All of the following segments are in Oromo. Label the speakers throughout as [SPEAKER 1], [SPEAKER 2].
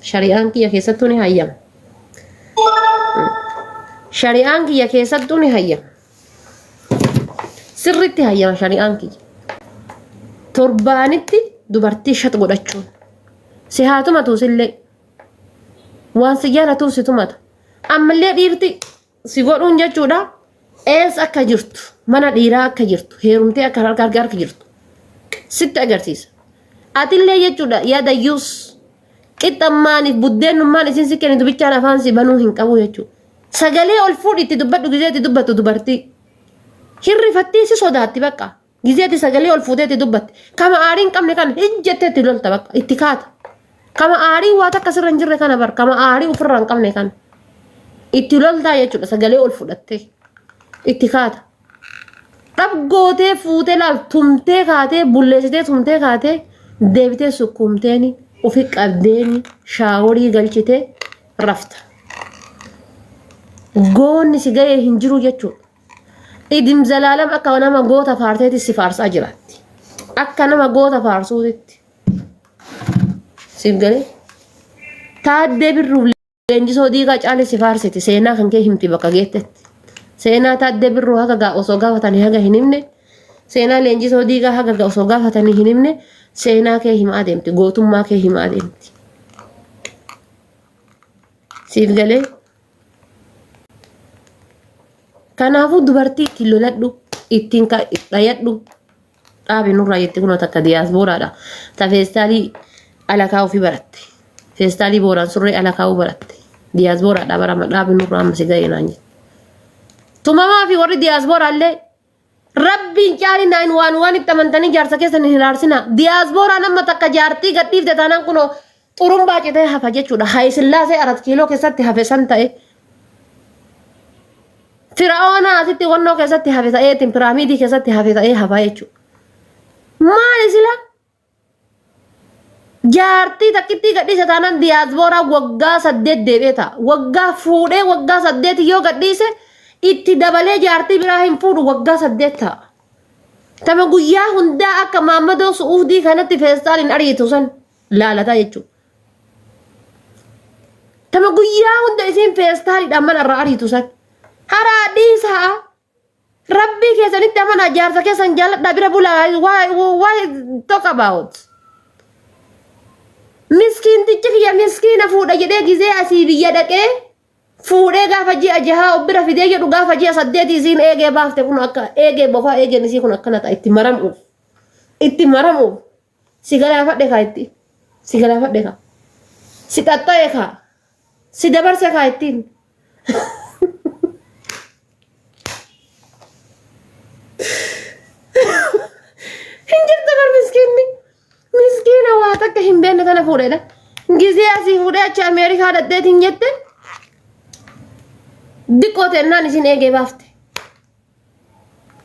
[SPEAKER 1] shari'aan kiyya keessattuu ni hayyama. Shari'aan kiyya keessattuu ni hayyama. Sirriitti hayyama shari'aan kiyya. Torbaanitti dubartii shat godhachuun. Si haa tumatu sillee waan si jaalatu si tumata. Ammallee dhiirti si godhuun jechuudha. Eessa akka jirtu mana dhiiraa akka jirtu heerumtee akka argaa jirtu sitti agarsiisa. Atillee jechuudha yaada yuus qixxammaaniif buddeenummaan isin si kennitu bichaan afaan si banuu hin qabu jechuudha. Sagalee ol fuudhitti dubbadhu gizeetti dubbattu dubartii hirrifattii si sodaatti bakka gizeetti sagalee ol fuuteetti dubbatti kama aariin qabne kan ijjetteetti lolta bakka itti kaata. Kama aarii waa takka sirra hin jirre kana bar kama aarii ofirraa hin qabne kan itti loltaa jechuudha sagalee ol fudhattee itti kaata. Dhabgootee fuutee laal tumtee kaatee bulleessitee tumtee kaatee deebitee sukkuumteeni ofi qabdeeni shaaworii galchitee rafta. Goonni si gahee hin jiru jechuudha. Idim zalaalam akka nama goota faarteetti si faarsaa jiraatti. Akka nama goota faarsuutitti. Siif galee taaddee birruuf leenjisoo diigaa caalee si faarsiti seenaa kan kee himti bakka geettetti. Seenaa taaddee birruu haga osoo gaafatanii haga hin himne seenaa leenjisoo diigaa haga osoo gaafatanii hin himne seenaa kee himaa deemti gootummaa kee himaa deemti. Siif galee kanaafuu dubartii ittiin loladhu ittiin dhayadhu dhaabi nurraa jetti kun takka diyaasbooraadha. Ta feestaalii alakaa ofii baratte. Feestaalii booraan surree alakaa'uu baratte. Diyaasbooraadha barama dhaabi nurraa amma si ga'ee naan jette. Tumamaa fi warri diyaasbooraallee rabbiin caali naan waan itti amantanii jaarsa keessan hin ilaalsina. Diyaasbooraan amma takka jaartii gadhiifte taanaan kunoo xurumbaa citee hafa jechuudha. Haayisillaasee 4 kiiloo keessatti hafe san ta'e. Firaa'oonaa asitti wannoo keessatti hafe ta'eetiin piraamiidii keessatti hafe ta'ee hafa jechuudha. Maali sila? Jaartii takkitti gadhiise taanaan diyaasbooraa waggaa 8 deebi'ee ta'a. Waggaa fuudhee waggaa 8 yoo gadhiise itti dabalee jaartii biraa hin fuudhu waggaa 8 ta'a. Tama guyyaa hundaa akka Maammadoo Su'uudii kanatti feestaaliin ariitu san laalataa jechuudha. Tama guyyaa hunda isiin feestaaliidhaan mana irraa ariitu san. Haraa dhiisaa rabbii keessanitti amanaa jaarsa keessan jaalladhaa bira bulaa why talk about. Miskiintichi kiyya miskiina fuudha jedhee gizee asii biyya dhaqee fuudhee gaafa ji'a jahaa of bira fidee jedhu gaafa ji'a 8 isiin eegee baafte kun akka eegee bofaa eegeen isii kun akkana ta'a itti maramuuf si galaafadhe kaa itti si galaafadhe kaa si xaxxa'e kaa si dabarse kaa ittiin. Hinjirta bar miskiina waa takka hin beekne tana fuudheedha. Gizee asii fuudhee achi Ameerikaa dhadheetiin jette diqqoo teennaan isin eegee baafte.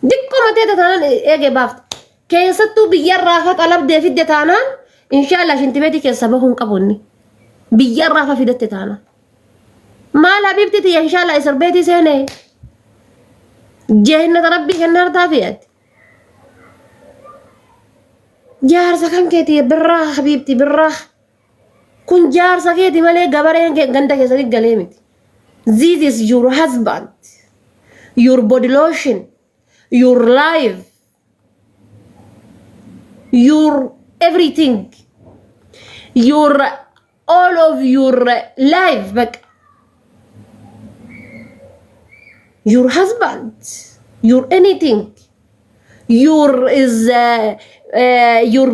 [SPEAKER 1] Diqqoo mateeta taanaan eegee baafte. Keessattuu biyyarraa fa qalabdee fidde taanaan inshaallah shintimeetii keessa bahuun qabunni. Biyyarraa fa fidatte taanaan. Maal habiibti tiyya inshaallah isirbeetii seenee jehinnata rabbii kennaa taafiyatti. Jaarsa kan keeti birraa habiibti birraa kun jaarsa keeti malee gabareen ganda keessatti galee miti. This is your husband, your body lotion, your life, your everything, your all of your life back. Your husband, your anything, your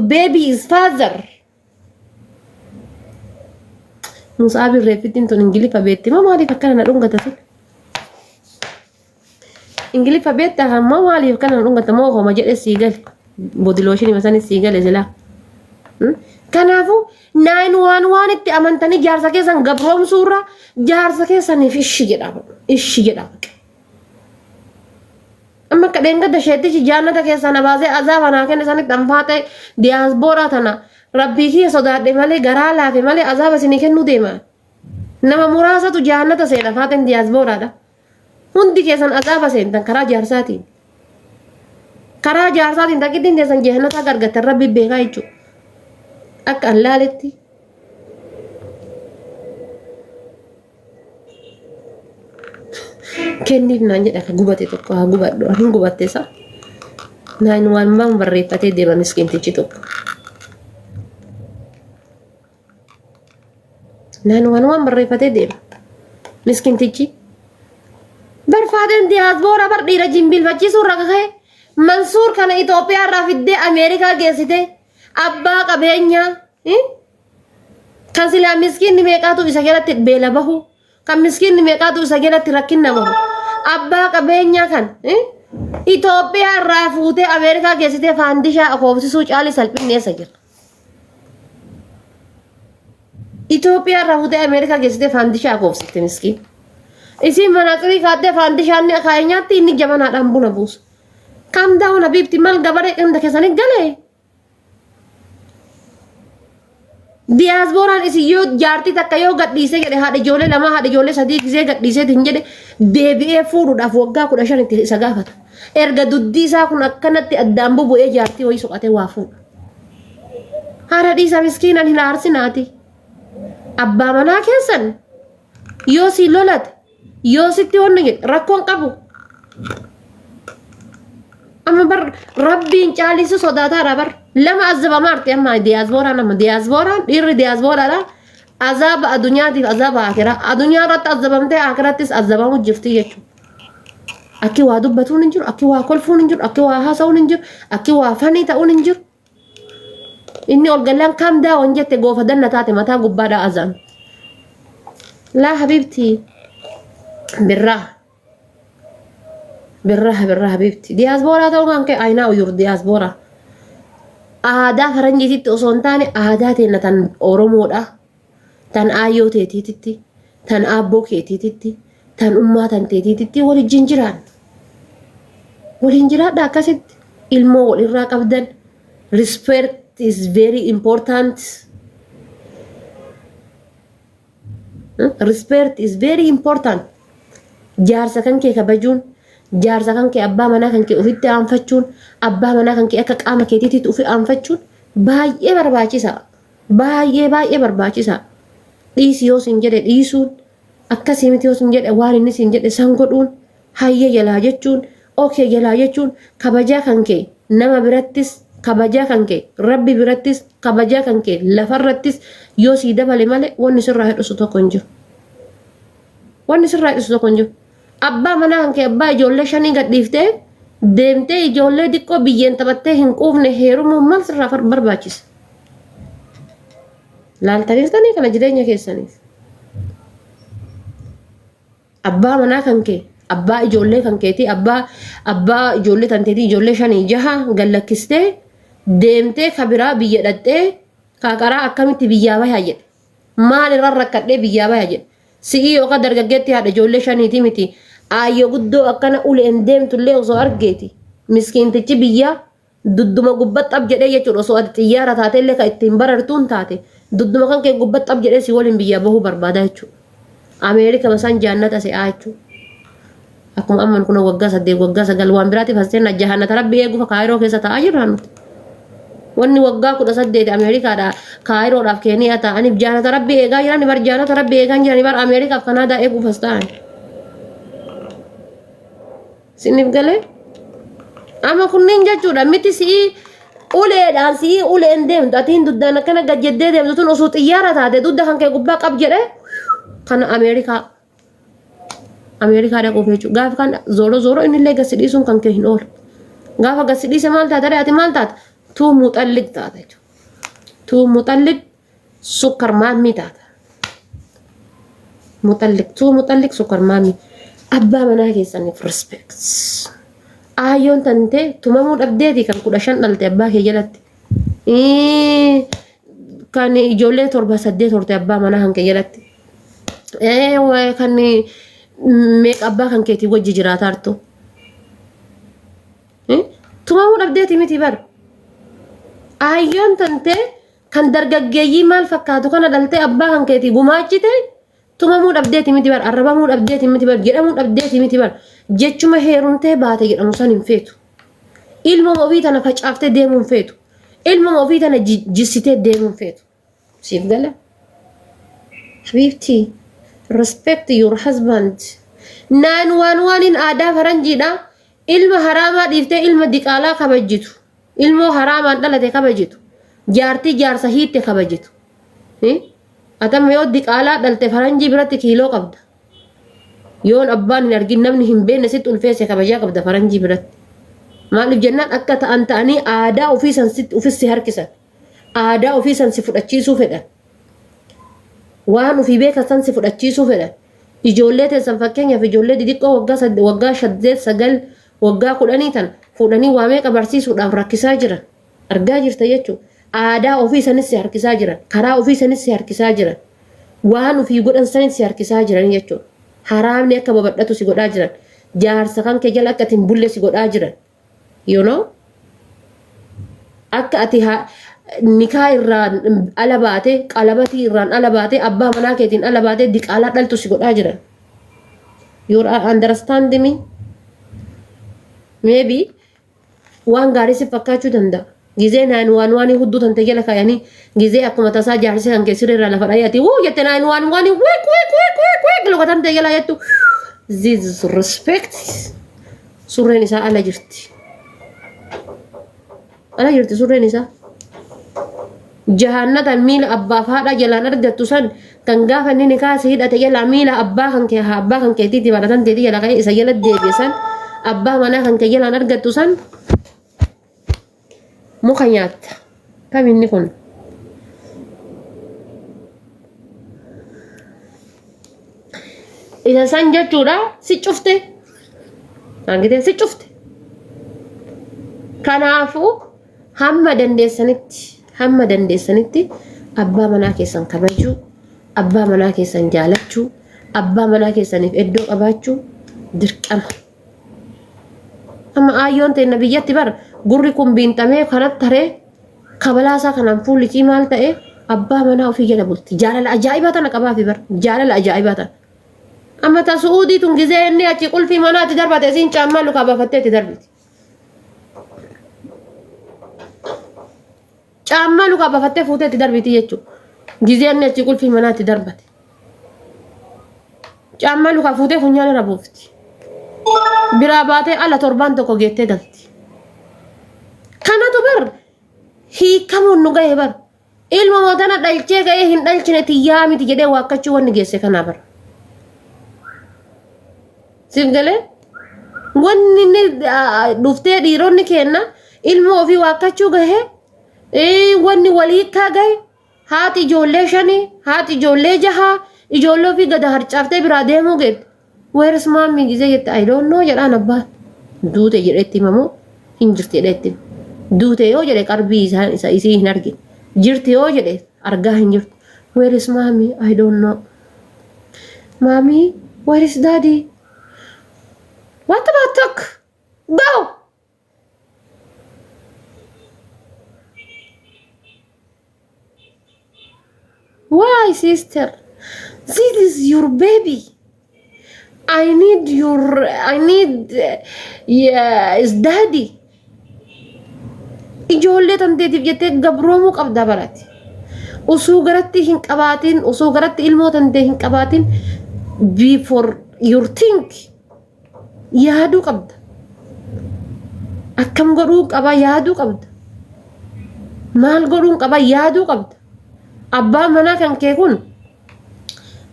[SPEAKER 1] baby's father. Musaabi reefitiin tun Ingiliffa beetti moo maaliif akkana na dhungata sun? Ingiliffa beetta hamma maaliif akkana na dhungata moo homa jedhe sii gale boodilooshinii masanii sii gale silaa. Kanaafuu 911 itti amantanii jaarsa keessan gabroomsuurra jaarsa keessaniif ishi jedhama. Amma kadeen gadda sheettichi jaannata keessan abaasee azaaba naa kenne sanitti anfaate diyaasbooraa tana rabbii kiyya sodaadhe malee garaa laafe malee azaaba isinii kennuu deema. Nama muraasatu jaannata seena faateen diyaasbooraadha. Hundi keessan azaaba seentan karaa jaarsaatiin. Karaa jaarsaatiin takkittiin keessan jaannata gargattan rabbi beekaa jechuudha. Akka allaaletti kenniif naan jedha ka gubate tokko haa gubadhu hin gubatte sa naan waan barreeffatee deema miskiintichi tokko naan waan barreeffatee deema miskiintichi barfaaden diyaasboora bar dhiira jimbilfachiisuu irra ka'e Mansuur kana Itoophiyaa irraa fiddee Ameerikaa geessite abbaa qabeenyaa kan silaa miskiinni meeqaatu isa jalatti beela bahu kan miskiinni meeqaatu isa jalatti rakkinna bahu abbaa qabeenyaa kan Itoophiyaa irraa fuutee Ameerikaa geessite faandishaa akoobsisuu caali salphinneessa jira. Itoophiyaa irraa fuutee Ameerikaa geessite faandishaa akoobsite miskiin. Isin manaqirii kaadde faandishaan akaayinyaatti inni jabanaadhaan buna buusu. Kam down habibti mal gabaree qinda keessanii galee. Diyaasbooraan isin yoo jaartii takka yoo gadhiisee jedhe haadha ijoollee lama haadha ijoollee sadii gisee gadhiisee hin jedhe deebi'ee fuudhuudhaaf waggaa 15 itti isa gaafata. Erga duddii isaa kun akkanatti addaan bubu'ee jaartii wayii soqatee waa fuudha. Haadha dhiisa miskiinan hin aarsinaati. Abbaa manaa keessan yoo si lolate yoo sitti wanna jedhe rakkoon qabu. Amma bar rabbiin caalisu sodaataadha bar lama azaba marti amma diyaasbooraan amma diyaasbooraan dhiirri diyaasbooraadha azaba addunyaatiif azaba akiraa addunyaa irratti azabamtee akirattis azabamu jirti jechuudha. Akki waa dubbatuun hin jiru akki waa kolfuun hin jiru akki waa haasa'uun hin jiru akki waa fanii ta'uun hin jiru. Inni ol gallaan kam daawwan jette goofa danna taate mataa gubbaadhaa azaan. Laa habibti birraa. Birraa habibti diyaasbooraa ta'uu kan ka'e aynaa uyyur diyaasbooraa. Aadaa faranjiititti osoo hin taane aadaa teenya tan Oromoodha. Tan aayyoo teetiititti, tan aabboo keetiititti, tan ummaa tan teetiititti waliin jiraan. Waliin jiraadha akkasitti ilmoo walirraa qabdan. Respect is very important. Respect is very important. Jaarsa kan kee kabajuun jaarsa kan kee abbaa manaa kan kee ofitti aanfachuun abbaa manaa kan kee akka qaama keetiitti ofi aanfachuun baay'ee barbaachisaa. Baay'ee barbaachisaa. Dhiisi yoo sin jedhe dhiisuun akkasii miti yoo sin jedhe waan inni sin jedhe san godhuun hayya jalaa jechuun okee jalaa jechuun kabajaa kan kee nama birattis kabajaa kan kee rabbi birattis kabajaa kan kee lafarrattis yoo sii dabale malee wanni sirraa hidhusu tokko hin jiru. Wanni sirraa hidhusu tokko hin jiru. Abbaa manaa kan kee abbaa ijoollee 5 gadhiiftee deemtee ijoollee xiqqoo biyyeen taphattee hin quufne heerumuun maal sirraa barbaachisa? Laaltaniistanii kana jireenya keessaniif. Abbaa manaa kan kee abbaa ijoollee kan keetii abbaa ijoollee tanteetii ijoollee 5 6 gallakkistee deemtee kabiraa biyya dhattee kaakaraa akkamitti biyyaa bayaa jedhe. Maal irraa rakkadhee biyyaa bayaa jedhe. Si'ii yookaan dargaggeetti haadha ijoollee 5 miti. Aayyoo guddoo akkana uleen deemtullee osoo argeeti. Miskiintichi biyyaa dudduma gubbatti ab jedhee jechuudha osoo ati xiyyaara taatellee kan ittiin barartuun taate dudduma kan kee gubbatti ab jedhee si waliin biyyaa bahuu barbaada jechuudha. Ameerika masaan jaannata si'aa jechuudha. Akkuma amman kun waggaa 8 waggaa 9 waan biraatiif haseen jahannata rabbi eeguuf kaayiroo keessa taa'aa jirra nuti. Wanni waggaa 18 Ameerikaadha kaayiroodhaaf Keeniyaa ta'aniif jaannata rabbi eegaa jiran bar jaannata rabbi eegaa jiran bar Ameerikaaf Kanaadaa eeguuf as ta'an. Sinif galee amma kunniin jechuudha miti si'ii uleedhaan si'ii uleen deemtu atiin duddaan akkana gajjeddee deemtu tun osoo xiyyaara taate dudda kan kee gubbaa qab jedhe kana Ameerikaa dhaquuf jechuudha. Gaafa kan zooro innillee gasidhiisuun kan kee hin oolu. Gaafa gasidhiise maal taate ati maal taate tuu muuxalliq taate jechuudha. Tuu muuxalliq sukkar maammii taate. Tuu muuxalliq sukkar maammii. Abbaa manaa keessaniif respect. Aayyoon tantee tumamuu dhabdeeti kan 15 dhalte abbaa kee jalatti. Kan ijoollee 7 horte abbaa manaa kan kee jalatti. Kan meeqa abbaa kan keetii wajji jiraataa jirtu. Tumamuu dhabdeeti miti bar. Aayyoon tantee kan dargaggeeyyii maal fakkaatu kana dhaltee abbaa kan keetii gumaachite tumamuu dhabdeeti miti bar arrabamuu dhabdeeti miti bar jedhamuu dhabdeeti miti bar jechuma heerumtee baate jedhamu san hin feetu. Ilma ofii tana facaaftee deemuu hin feetu. Ilma ofii tana jissitee deemuu hin feetu. Siif gala. Habibti respect your husband. naan waan aadaa faranjiidha ilma haraamaa dhiiftee ilma diqaalaa kabajitu ilmoo haraamaan dhalate kabajitu jaartii jaarsa hiitte kabajitu atam yoo diqaalaa dhalte faranjii biratti kiiloo qabda yoon abbaan hin argin namni hin beekne sitti ulfeesse kabajaa qabda faranjii biratti maaliif jennaan akka ta'an ta'anii aadaa ofiisan sitti ofissi harkisan aadaa ofiisan si fudhachiisuu fedhan waan ofii beekasan si fudhachiisuu fedhan ijoollee teessan fakkeenyaaf ijoollee xixiqqoo waggaa 8 waggaa 10 tan fuudhanii waa meeqa barsiisuudhaaf rakkisaa jiran argaa jirta jechuudha aadaa ofiisanis si harkisaa jiran karaa ofiisanis si harkisaa jiran waan ofii godhan sanis si harkisaa jiran jechuudha haraamni akka babadhatu si godhaa jiran jaarsa kan kee jala akka ati hin bulle si godhaa jiran you know akka ati nikaa irraan ala baate qalabatii irraan ala baate abbaa manaa keetiin ala baate diqaalaa dhaltu si godhaa jiran you understand me maybe waan gaarii si fakkaachuu danda'a gizee naan waan hudduu tante jala kaayanii gizee akkuma tasaa jaarsi kan kee sirriirraa lafa dhayaati wuu jette naan waan week luka tante jala jettu this respect surreen isaa ala jirti surreen isaa jahannatan miila abbaaf haadha jalaan argattu san kan gaafa inni nikaa si hidhate jala miila abbaa kan keetiiti baadhatan teeti jala ka'ee isa jala deebisan abbaa manaa kan kee jalaan argattu san muka nyaatta kam inni kun isa san jechuudha si cufte angite si cufte kanaafuu hamma dandeessanitti abbaa manaa keessan kabajuu abbaa manaa keessan jaalachuu abbaa manaa keessaniif iddoo qabaachuu dirqama amma ayyoon ta'e biyyatti bar gurri kun biintamee kanatti taree kabalaasaa kanaan fuulitii maal ta'e abbaa manaa ofii jala bulti jaalala ajaa'ibaa tana qabaafi bar jaalala ajaa'ibaa tana amma ta suudii tun gizee inni achi qulfii manaatti darbate isiin caammaa lukaa baafattee itti darbiti caammaa lukaa baafattee fuutee itti darbiti jechuudha gizee inni achi qulfii manaatti darbate caammaa lukaa fuutee funyaan irra buufti biraa baatee ala torbaan tokko geettee galti kanatu bar hiikamuun nu ga'e bar ilma mootana dhalchee ga'ee hin dhalchine tiyyaa miti jedhee waakkachuu wanni geesse kanaa bar siif galee wanni inni dhuftee dhiironni kenna ilma ofii waakkachuu ga'ee wanni walii hiikkaa ga'e haati ijoollee 5 haati ijoollee 6 ijoollee ofii gada harcaaftee biraa deemuu geette where's mommy gizee jette I don't know jedhaan abbaan duute jedhetti himamoo hin jirti jedhetti duute yoo jedhe qarbii isa isii hin argine jirti yoo jedhe argaa hin jirtu where's mommy I don't know mommy where is daddy what about talk go why sister this is your baby I need yes daddy ijoollee tanteetiif jettee gabroomuu qabda barati osoo garatti hin qabaatin osoo garatti ilmoo tantee hin qabaatin before your think yaaduu qabda akkam godhuu qaba yaaduu qabda maal godhuun qaba yaaduu qabda abbaa manaa kan kee kun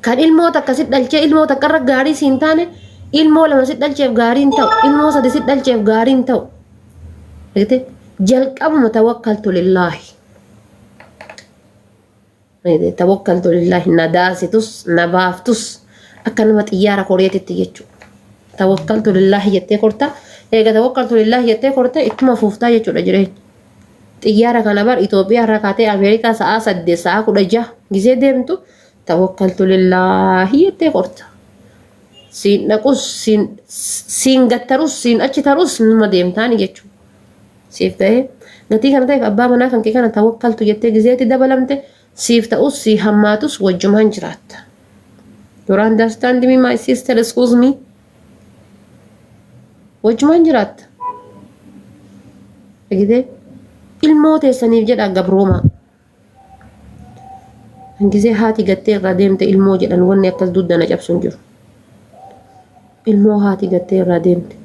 [SPEAKER 1] kan ilmoota akkasit dhalchee ilmoota qarra gaarii siin taane ilmoo 2 sit dhalcheef gaariin ta'u ilmoo 3 sit dhalcheef gaariin ta'u jalqabuma tawakkaltu lillaahi tawakkaltu lillaahi nadaasitus nabaaftus akka nama xiyyaara koreetitti jechuudha tawakkaltu lillaahi jettee korta eega tawakkaltu lillaahi jettee korta ittuma fuuftaa jechuudha jireenya xiyyaara kana bar Itoophiyaa irraa kaatee Ameerikaa sa'a 8 sa'a 16 gisee deemtu tawakkaltu lillaahi jettee korta siin dhaqus siin gattarus siin achi tarus numa deemtaani jechuudha siif ta'e gatii kana ta'eef abbaa manaa kan kee kana tawakkaltu jettee gizeetti dabalamte siif ta'us si hammaatus wajjumaan jiraatta you understand me my sister excuse me wajjumaan jiraatta gizee ilmoo teessaniif jedha gabrooma gizee haati gattee irraa deemte ilmoo jedhan wanni akkas duddana cabsuun jiru ilmoo haati gattee irraa deemte.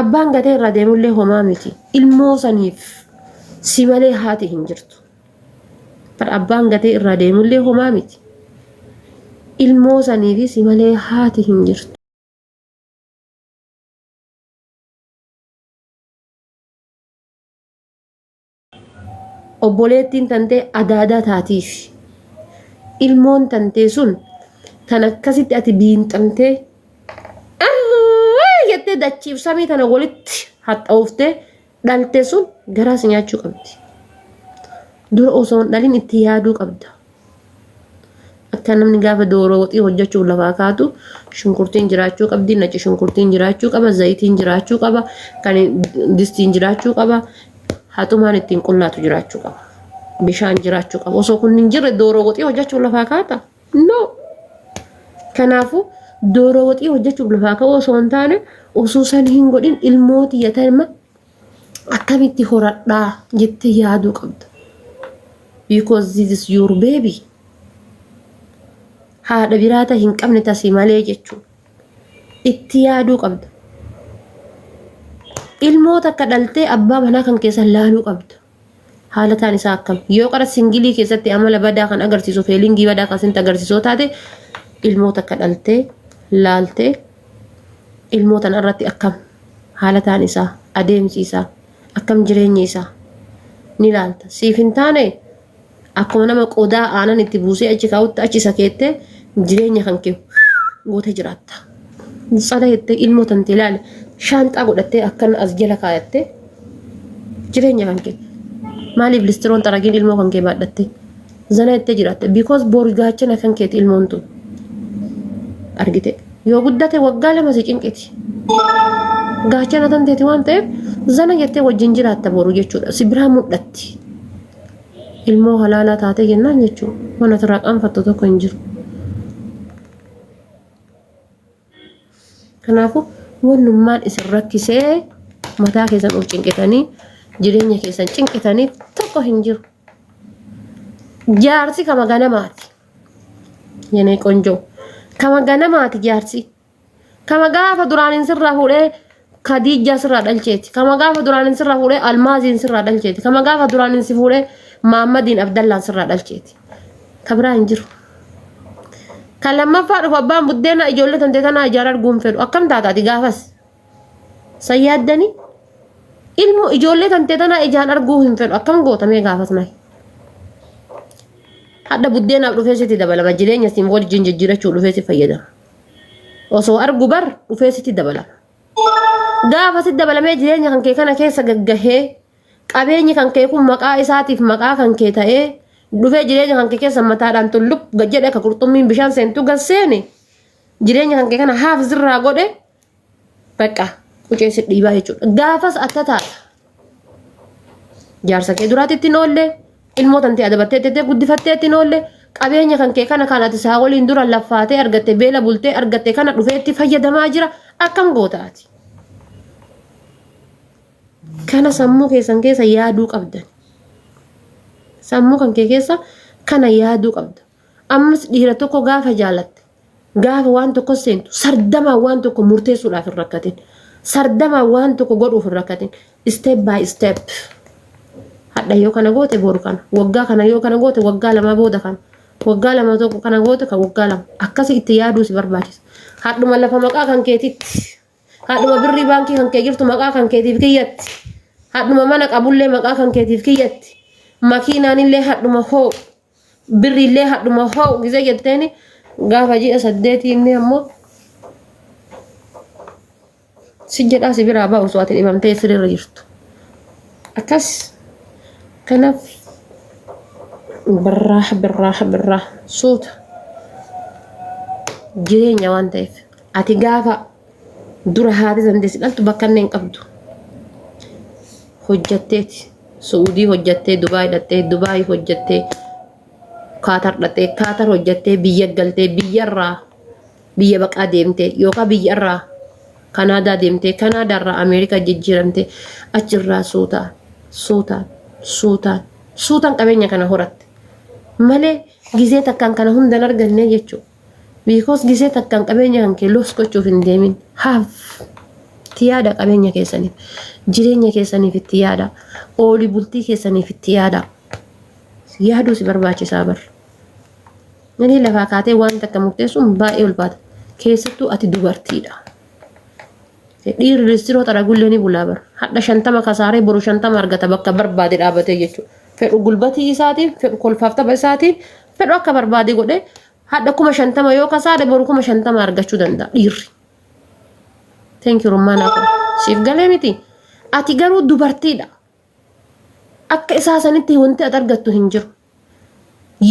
[SPEAKER 1] Abbaan gatee irraa deemullee homaa miti. Ilmoo saniif si malee haati hin jirtu. Bar abbaan gatee irraa deemullee homaa miti. Ilmoo saniif si malee haati hin jirtu. Obboleettiin tantee adaadaa taatiif. Ilmoon tantee sun tan akkasitti ati biinxamtee jettee dachiif samii tana walitti haxxa'uuftee dhalte sun garaas nyaachuu qabdi. Dura osoo hin dhalin itti yaaduu qabda. Akka namni gaafa dooroo waxii hojjechuuf lafaa kaatu shunkurtiin jiraachuu qabdi, naci shunkurtiin jiraachuu qaba, zayitiin jiraachuu qaba, kan distiin jiraachuu qaba, haxumaan ittiin qullaatu jiraachuu qaba. Bishaan jiraachuu qaba. Osoo kun hin jirre dooroo waxii hojjechuuf lafaa kaata? No. Kanaafuu dooroo waxii hojjechuuf lafaa ka'u osoo hin taane osoo san hin godhin ilmooti yatalma akkamitti horadhaa jettee yaaduu qabda. Because this is your baby. Haadha biraata hin qabne tasii malee jechuun itti yaaduu qabda. Ilmoota akka dhaltee abbaa manaa kan keessa laaluu qabda. Haalataan isaa akkam yoo qara singilii keessatti amala badaa kan agarsiisu feelingii badaa kan sinti agarsiisoo taate ilmoota akka dhaltee laaltee ilmoota irratti akkam haalataan isaa adeemsi isaa akkam jireenyi isaa ni laalta. Siif hin taane akkuma nama qodaa aanan itti buusee achi kaa'utti achi sakeettee jireenya kan kee gootee jiraatta. Sada jettee ilmoota itti ilaali shaanxaa godhattee akkan as jala kaayattee jireenya kan kee maaliif listiroon xaragiin ilmoo kan kee baadhatte zana jettee jiraatte because boori gaachana kan keeti ilmoon tun argite yoo guddate waggaa lama si cinqiti gaachana tan teeti waan ta'eef zana jettee wajjin jiraatta boru jechuudha si biraa mul'atti ilmoo halaalaa taate jennaan jechuudha mana irraa qaanfattu tokko hin jiru. Kanaafuu wannummaan isin rakkisee mataa keessan of cinqitanii jireenya keessan cinqitanii tokko hin jiru. Jaarsi kama ganamaati. Yenee qonjoo. Kama ganamaati jaarsi. Kama gaafa duraanin sirraa fuudhee Khadijaa sirraa dhalcheeti. Kama gaafa duraanin sirraa fuudhee Almaaziin sirraa dhalcheeti. Kama gaafa duraanin si fuudhee Mahammadiin Abdallaan sirraa dhalcheeti. Kabiraan hin jiru. Kan lammaffaa dhufu abbaan buddeena ijoollee tantee tanaa ijaara arguun fedhu akkam taataati gaafas sayyaaddanii ilmoo ijoollee tantee tanaa ijaan arguu hin fedhu akkam gootamee gaafas nayi hadda buddeenaaf dhufee sitti dabalama jireenya siin wajjin jijjiirachuu dhufee si fayyadama osoo argu bar dhufee sitti dabalama gaafa sitti dabalamee jireenya kan kee kana keessa gaggahee qabeenyi kan kee kun maqaa isaatiif maqaa kan kee ta'ee dhufee jireenya kan kee keessa mataadhaan tullub gajjedhe akka qurxummiin bishaan seentu gasseeni jireenya kan kee kana haaf sirraa godhe bakka quceessi dhiibaa jechuudha. Gaafas akka taata jaarsa kee duraatti ittiin oolle ilmoo tantee adabattee itti guddifattee ittiin oolle qabeenya kan kee kana kan ati isaa waliin dura laffaatee argatte beela bultee argatte kana dhufee itti fayyadamaa jira akkam gootaati. Kana sammuu keessan keessa yaaduu qabdan. Sammuu kan kee keessa kana yaaduu qabda. Ammas dhiira tokko gaafa jaalatte gaafa waan tokko seentu sardamaa waan tokko murteessuudhaaf hin rakkatin. Sardamaa waan tokko godhuuf hin rakkatin. Step by step. Hadha yoo kana goote boru kana. Waggaa kana yoo kana goote waggaa lama booda kana. Waggaa lama tokko kana goote kan waggaa lama. Akkasii itti yaaduu si barbaachisa. Hadhuma lafa maqaa kan keetitti. Hadhuma birrii baankii kan kee jirtu maqaa kan keetiif kiyyatti. Hadhuma mana qabullee maqaa kan keetiif kiyyatti. Makiinaan illee hadhuma hoo birri illee hadhuma hoo gizee jetteeni gaafa ji'a 8 inni ammoo si jedhaa si biraa baa'u osoo ati dhibamtee sirriirra jirtu. Akkas kanaaf birraa suuta jireenya waan ta'eef ati gaafa dura haati dandeessi dhaltu bakka inni hin qabdu hojjatteeti. Suudii hojjattee Dubaay dhattee Dubaay hojjattee Kaatar dhattee Kaatar hojjattee biyya galtee biyyarraa biyya baqaa deemtee yookaan biyyarraa Kanaadaa deemtee Kanaadaarraa Ameerikaa jijjiiramtee achirraa suutaan qabeenya kana horatte malee gizee takkaan kana hundan arganne jechuudha. because gisee takkaan qabeenya kan kee los gochuuf hin deemin haaf itti yaada qabeenya keessaniif jireenya keessaniif itti yaada oolii bultii keessaniif itti yaada yaaduu si barbaachisaa bar nani lafaa kaatee waan takka murteessuun baay'ee ulfaata keessattuu ati dubartiidha dhiirri ristiroo xaragullee ni bulaa bar hadha 50 kasaaree boru 50 argata bakka barbaade dhaabatee jechuudha fedhu gulbatii isaatiin fedhu kolfaaf tapha isaatiin fedhu akka barbaade godhe hadda 50 yoo kasaare boru 50 argachuu danda'a dhiirri. Thank you Romana ko. Siif galee miti. Ati garuu dubartiidha. Akka isaa sanitti wanti ati argattu hin jiru.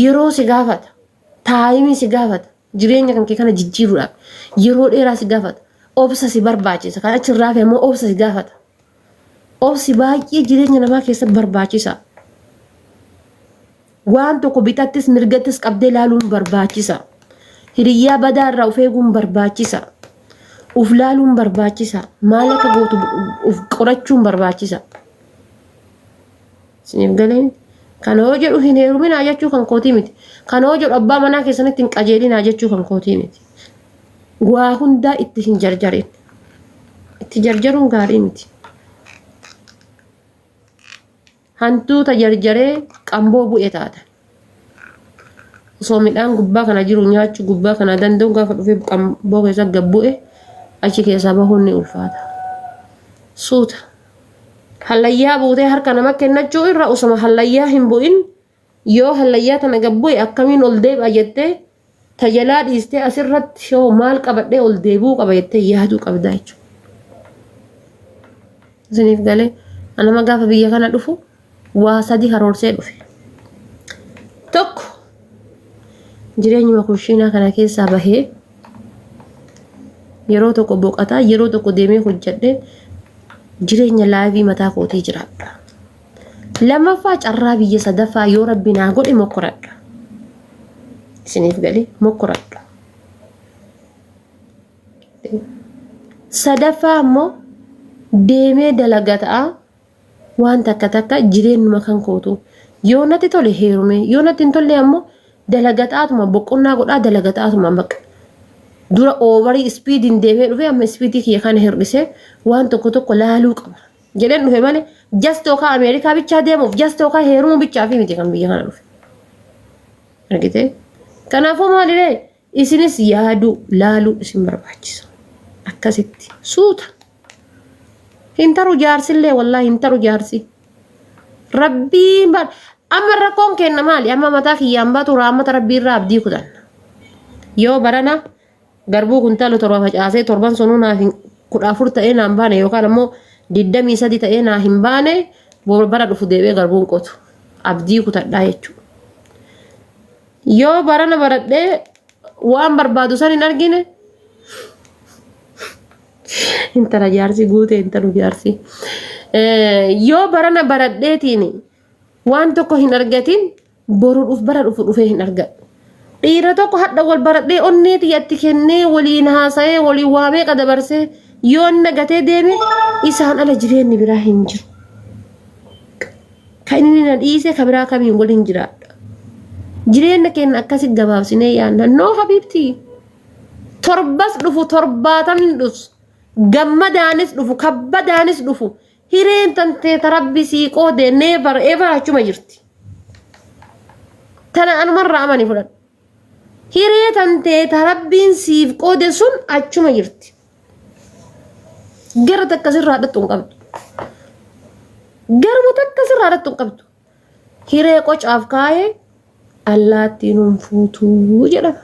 [SPEAKER 1] Yeroo si gaafata. Taayimii si gaafata. Jireenya kan kee kana jijjiiruudhaaf. Yeroo dheeraa si gaafata. Obsa si barbaachisa. Kan achirraa fi immoo obsa si gaafata. Obsi baay'ee jireenya namaa keessatti barbaachisa. Waan tokko bitattis mirgattis qabdee ilaaluun barbaachisa. Hiriyyaa badaa irraa of eeguun barbaachisa. Uf laaluun barbaachisa. Maal akka gootu uf qorachuun barbaachisa. Siif galee kana hoo jedhu hin heeruminaa jechuu kan kootii miti. Kana hoo jedhu abbaa manaa keessanitti hin qajeelinaa jechuu kan kootii miti. Waa hundaa itti hin jarjarin. Itti jarjaruun gaarii miti. Hantuuta jarjaree qamboo bu'e taata. Osoo midhaan gubbaa kana jiru nyaachuu gubbaa kana danda'u gaafa dhufee qamboo keessa gabbu'e achi keessaa bahuun ni ulfaata. Suuta. Hallayyaa buutee harka nama kennachuu irra osoma hallayyaa hin bu'in yoo hallayyaa tana gabbu'e akkamiin ol deebi'a jettee tajalaa dhiistee asirratti yoo maal qabadhee ol deebuu qaba jettee yaaduu qabdaa jechuudha. Isiniif galee anama gaafa biyya kana dhufu waa sadi karoorsee dhufe. Tokko jireenyuma kushiinaa kana keessaa bahee yeroo tokko boqataa yeroo tokko deemee hojjedhee jireenya laayivii mataa kootii jiraadha. Lammaffaa carraa biyya sadaffaa yoo rabbi naa godhe mokkoradha. Isiniif galee mokkoradha. Sadaffaa ammoo deemee dalagataa waan takka jireenyuma kan kootu yoo natti tole heerume yoo natti hin tolle ammoo dalagataatuma boqonnaa godhaa dalagataatuma bakka dura oovarii speediin deemee dhufe amma speedii kiyya kana hir'isee waan tokko laaluu qaba jedheen dhufe malee just yookaan Ameerikaa bichaa deemuuf just yookaan heerumuu bichaa fi miti kan biyya kana dhufe argitee kanaafuu maaliree isinis yaaduu laaluu isin barbaachisa akkasitti suuta. Hintaru jaarsillee wallahi hintaru jaarsi. Rabbiin bar amma rakkoon kenna maali amma mataa kiyyaan baatu raamata rabbii irraa abdii kutan. Yoo barana garbuu kuntaala torba facaasee torban sunuu naaf 14 ta'ee naan baane yookaan ammoo 23 ta'ee naa hin baane bara dhufu deebee garbuun qotu abdii kutadhaa jechuudha. Yoo barana baradhee waan barbaadu san hin argine intara jaarsi guute intaru jaarsi yoo barana baradheetiin waan tokko hin argatin boru dhuf bara dhufu dhufee hin argadhu. Dhiira tokko hadda wal baradhee onneeti yatti kennee waliin haasa'ee waliin waamee qadabarsee yoo nagatee deeme isaan ala jireenyi biraa hin jiru. Kan inni na dhiise ka biraa kamiin waliin jiraadha. Jireenya keenya akkasi gabaabsinee yaadna noo habiibti torbas dhufu torbaatamni dhufus gammadaanis dhufu kabbadaanis dhufu hireen tantee tarabbi sii qoodee never ever achuma jirti. Tana anumarraa amani fudhadhu. Hiree tantee tarabbiin siif qoode sun achuma jirti. Gara takka sirraa dhattu hin qabdu. Garuma takka sirraa dhattu hin qabdu. Hiree qocaaf kaayee allaattiin hin fuutuu jedhama.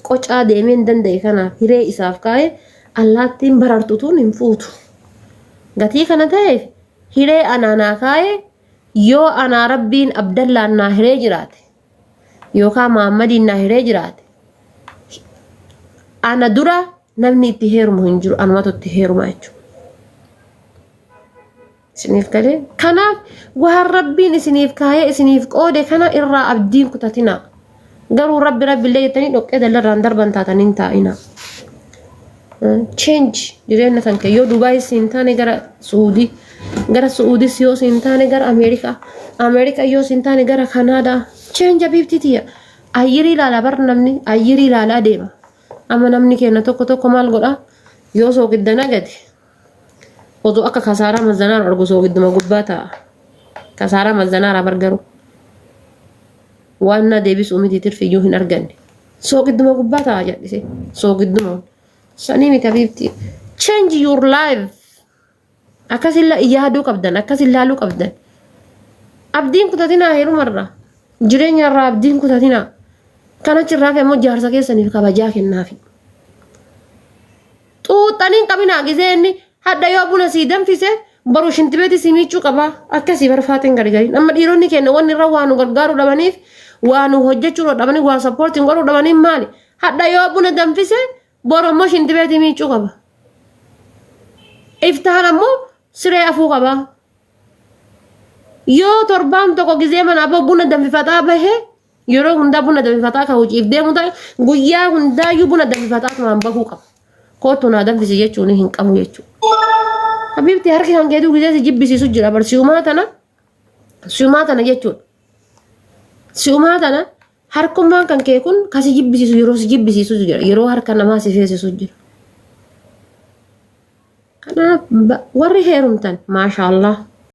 [SPEAKER 1] Qocaa deemee hin danda'e kanaaf hiree isaaf kaayee allaattiin barartutuun hin fuutu. Gatii kana ta'eef hiree anaanaa kaayee yoo anaa rabbiin abdallaan naa hiree jiraate yookaan Muhammadiin naa hiree jiraate ana dura namni itti heerumu hin jiru anumatu itti heeruma jechuudha. Isiniif galee kanaaf waan rabbiin isiniif kaayee isiniif qoode kana irraa abdiin kutatina. Garuu rabbi illee jettanii dhoqqee dallarraan darban taataniin taa'ina. Change jireenya kan kee yoo Dubaay siin taane gara Suudii gara Suudis yoo siin taane gara Ameerikaa yoo siin taane gara Kanaadaa change abibtitiya ayyiri ilaala bar namni ayyiri ilaala deema amma namni kenna tokko maal godha yoo soogiddan agate oduu akka kasaaraa mazanaa argu soogidduma gubbaa ta'a kasaaraa mazanaa bargaru waan na deebisuu miti tirfiyyuu hin arganne soogidduma gubbaa ta'a jedhise soogidduma sanii miti habiibti change your life akkasilla yaaduu qabdan akkasillaaluu qabdan abdiin kutatinaa heerumarra jireenya irraa abdiin kutatinaa kanachirraa immoo jaarsa keessaniif kabajaa kennaafi xuuxaniin qabinaa giseenni hadda yoo buna sii danfise baru shintibeeti sii miicuu qaba akkasii barfaatiin gargari amma dhiironni kenna wanni irra waan nu gargaaruu dhabaniif waan nu hojjechuu dhabaniif waan sappoortiin godhuu dhabaniif maali hadda yoo buna danfise baru immoo shintibeeti miicuu qaba iftaan ammoo siree afuu qaba yoo torbaan tokko gisee mana abbo buna danfifataa bahee yeroo hundaa buna danfifataa ka hojiif deemu ta'e guyyaa hundaayyuu buna danfifataa tumaan bahuu qaba kootu naa danfisi jechuun hin qabu jechuudha. Habiibti harki kan keetu gisee si jibbisiisu jira bar si'umaa tana jechuudha. Si'umaa tana harkummaan kan kee kun kasi jibbisiisu yeroo si jibbisiisu jira yeroo harka namaa si feesisu jira. Kanaaf warri heerumtan maashaallah